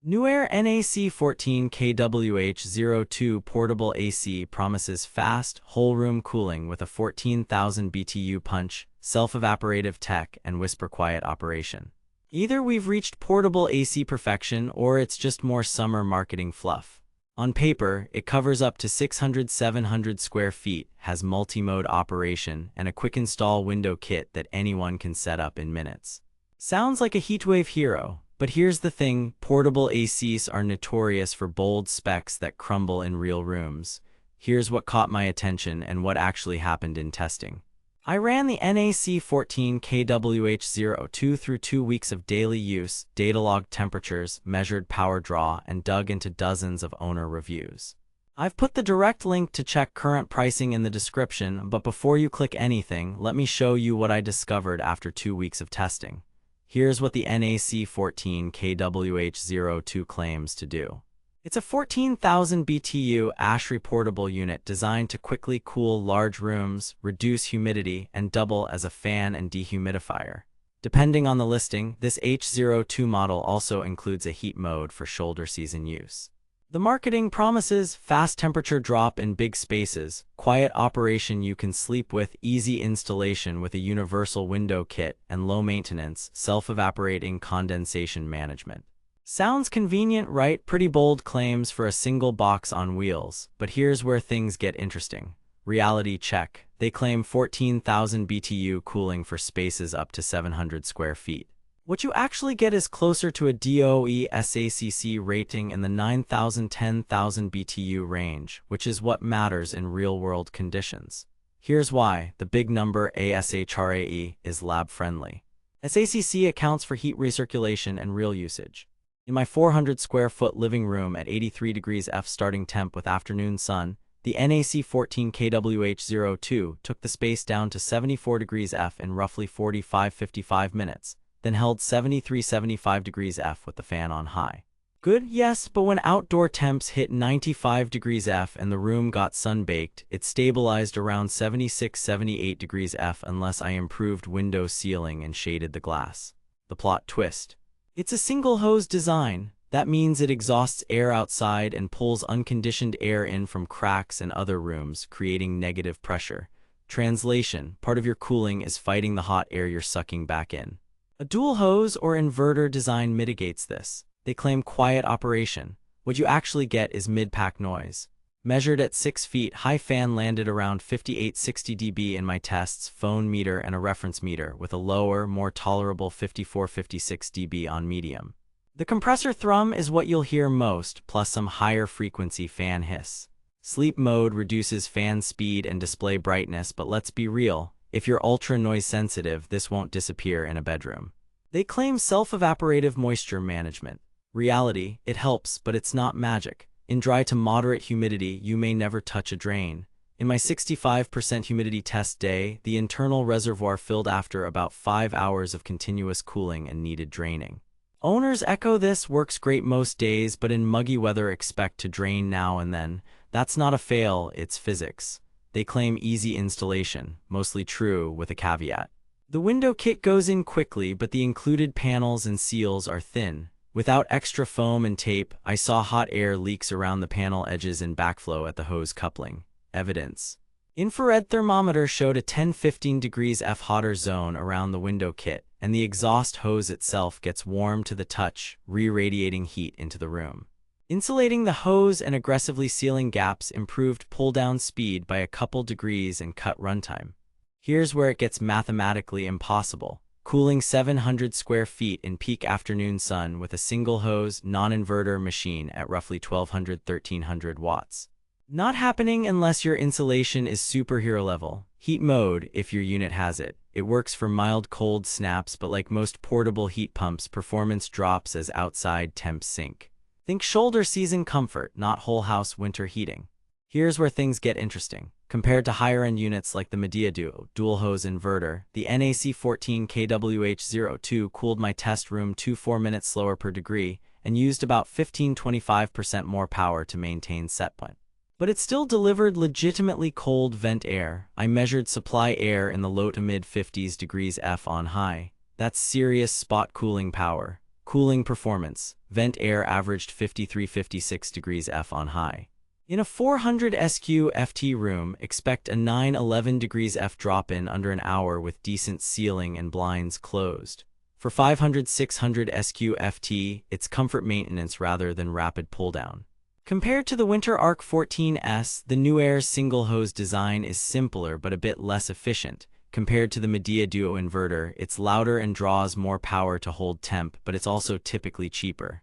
NewAir NAC14KWH02 Portable AC promises fast, whole-room cooling with a 14,000 BTU punch, self-evaporative tech, and whisper-quiet operation. Either we've reached portable AC perfection or it's just more summer marketing fluff. On paper, it covers up to 600-700 square feet, has multi-mode operation, and a quick-install window kit that anyone can set up in minutes. Sounds like a heatwave hero. But here's the thing, portable ACs are notorious for bold specs that crumble in real rooms. Here's what caught my attention and what actually happened in testing. I ran the NAC14KWH02 through 2 weeks of daily use, data-logged temperatures, measured power draw, and dug into dozens of owner reviews. I've put the direct link to check current pricing in the description, but before you click anything, let me show you what I discovered after 2 weeks of testing. Here's what the NAC14KWH02 claims to do. It's a 14,000 BTU ASHRAE portable unit designed to quickly cool large rooms, reduce humidity, and double as a fan and dehumidifier. Depending on the listing, this H02 model also includes a heat mode for shoulder season use. The marketing promises fast temperature drop in big spaces, quiet operation you can sleep with, easy installation with a universal window kit, and low maintenance, self-evaporating condensation management. Sounds convenient, right? Pretty bold claims for a single box on wheels, but here's where things get interesting. Reality check. They claim 14,000 BTU cooling for spaces up to 700 square feet. What you actually get is closer to a DOE SACC rating in the 9,000–10,000 BTU range, which is what matters in real-world conditions. Here's why. The big number ASHRAE is lab-friendly. SACC accounts for heat recirculation and real usage. In my 400 square foot living room at 83 degrees F starting temp with afternoon sun, the NAC14KWH02 took the space down to 74 degrees F in roughly 45–55 minutes. Then held 73–75 degrees F with the fan on high. Good, yes, but when outdoor temps hit 95 degrees F and the room got sunbaked, it stabilized around 76–78 degrees F unless I improved window sealing and shaded the glass. The plot twist. It's a single hose design. That means it exhausts air outside and pulls unconditioned air in from cracks and other rooms, creating negative pressure. Translation: part of your cooling is fighting the hot air you're sucking back in. A dual hose or inverter design mitigates this. They claim quiet operation. What you actually get is mid-pack noise. Measured at 6 feet, high fan landed around 58–60 dB in my tests, phone meter and a reference meter, with a lower, more tolerable 54–56 dB on medium. The compressor thrum is what you'll hear most, plus some higher frequency fan hiss. Sleep mode reduces fan speed and display brightness, but let's be real. If you're ultra noise sensitive, this won't disappear in a bedroom. They claim self-evaporative moisture management. Reality, it helps, but it's not magic. In dry to moderate humidity, you may never touch a drain. In my 65% humidity test day, the internal reservoir filled after about 5 hours of continuous cooling and needed draining. Owners echo this works great most days, but in muggy weather expect to drain now and then. That's not a fail, it's physics. They claim easy installation, mostly true with a caveat. The window kit goes in quickly, but the included panels and seals are thin. Without extra foam and tape, I saw hot air leaks around the panel edges and backflow at the hose coupling. Evidence. Infrared thermometer showed a 10–15 degrees F hotter zone around the window kit, and the exhaust hose itself gets warm to the touch, re-radiating heat into the room. Insulating the hose and aggressively sealing gaps improved pull-down speed by a couple degrees and cut runtime. Here's where it gets mathematically impossible. Cooling 700 square feet in peak afternoon sun with a single hose, non-inverter machine at roughly 1200–1300 watts. Not happening unless your insulation is superhero level. Heat mode, if your unit has it. It works for mild cold snaps, but like most portable heat pumps, performance drops as outside temps sink. Think shoulder season comfort, not whole house winter heating. Here's where things get interesting. Compared to higher-end units like the Medea dual hose inverter, the NAC14KWH02 cooled my test room 4 minutes slower per degree and used about 15–25% more power to maintain set point. But it still delivered legitimately cold vent air. I measured supply air in the low to mid 50s degrees F on high. That's serious spot cooling power. Cooling performance. Vent air averaged 53-56 degrees F on high. In a 400 SQ/FT room, expect a 9-11 degrees F drop-in under an hour with decent ceiling and blinds closed. For 500-600 SQ/FT, it's comfort maintenance rather than rapid pull-down. Compared to the Winter Arc 14S, the NewAir's single-hose design is simpler but a bit less efficient. Compared to the Midea Duo inverter, it's louder and draws more power to hold temp, but it's also typically cheaper.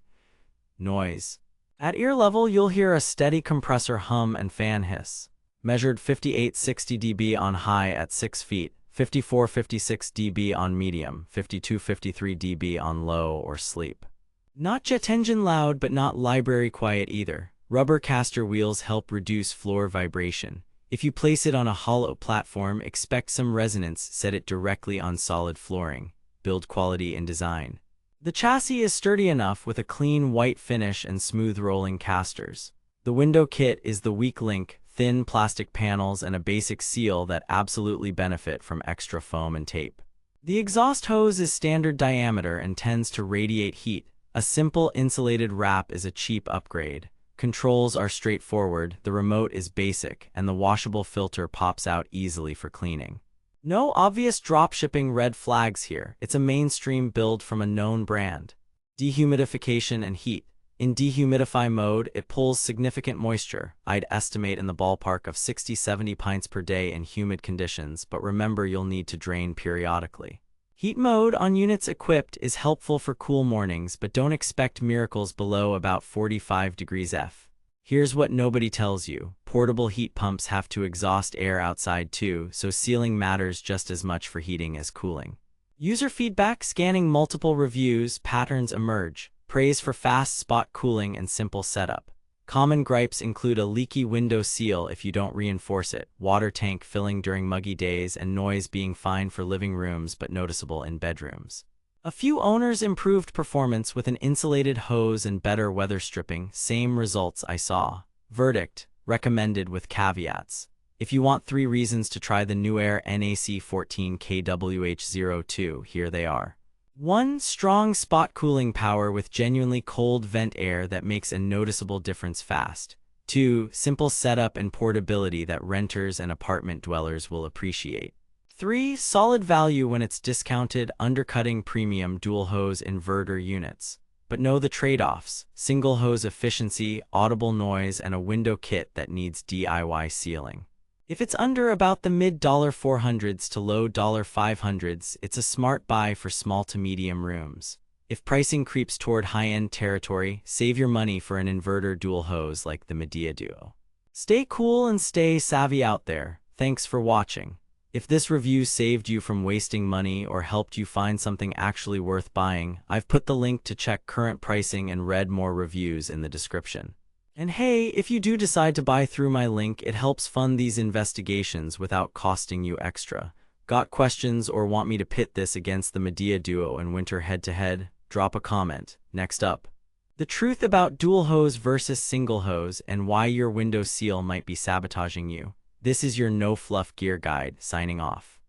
Noise. At ear level, you'll hear a steady compressor hum and fan hiss. Measured 58-60 dB on high at 6 feet, 54-56 dB on medium, 52-53 dB on low or sleep. Not jet engine loud, but not library quiet either. Rubber caster wheels help reduce floor vibration. If you place it on a hollow platform, expect some resonance. Set it directly on solid flooring. Build quality in design. The chassis is sturdy enough with a clean white finish and smooth rolling casters. The window kit is the weak link, thin plastic panels and a basic seal that absolutely benefit from extra foam and tape. The exhaust hose is standard diameter and tends to radiate heat. A simple insulated wrap is a cheap upgrade. Controls are straightforward, the remote is basic, and the washable filter pops out easily for cleaning. No obvious dropshipping red flags here. It's a mainstream build from a known brand. Dehumidification and heat. In dehumidify mode, it pulls significant moisture. I'd estimate in the ballpark of 60-70 pints per day in humid conditions, but remember you'll need to drain periodically. Heat mode on units equipped is helpful for cool mornings, but don't expect miracles below about 45 degrees F. Here's what nobody tells you. Portable heat pumps have to exhaust air outside too, so sealing matters just as much for heating as cooling. User feedback. Scanning multiple reviews, patterns emerge. Praise for fast spot cooling and simple setup. Common gripes include a leaky window seal if you don't reinforce it, water tank filling during muggy days, and noise being fine for living rooms but noticeable in bedrooms. A few owners improved performance with an insulated hose and better weather stripping. Same results I saw. Verdict: recommended with caveats. If you want 3 reasons to try the NewAir NAC14KWH02, here they are. 1. Strong spot cooling power with genuinely cold vent air that makes a noticeable difference fast. 2. Simple setup and portability that renters and apartment dwellers will appreciate. 3. Solid value when it's discounted, undercutting premium dual-hose inverter units. But know the trade-offs: single-hose efficiency, audible noise, and a window kit that needs DIY sealing. If it's under about the mid-$400s to low-$500s, it's a smart buy for small to medium rooms. If pricing creeps toward high-end territory, save your money for an inverter dual-hose like the Midea Duo. Stay cool and stay savvy out there. Thanks for watching. If this review saved you from wasting money or helped you find something actually worth buying, I've put the link to check current pricing and read more reviews in the description. And hey, if you do decide to buy through my link, it helps fund these investigations without costing you extra. Got questions or want me to pit this against the Midea Duo and Winter head-to-head? Drop a comment. Next up, the truth about dual hose versus single hose and why your window seal might be sabotaging you. This is your no-fluff gear guide, signing off.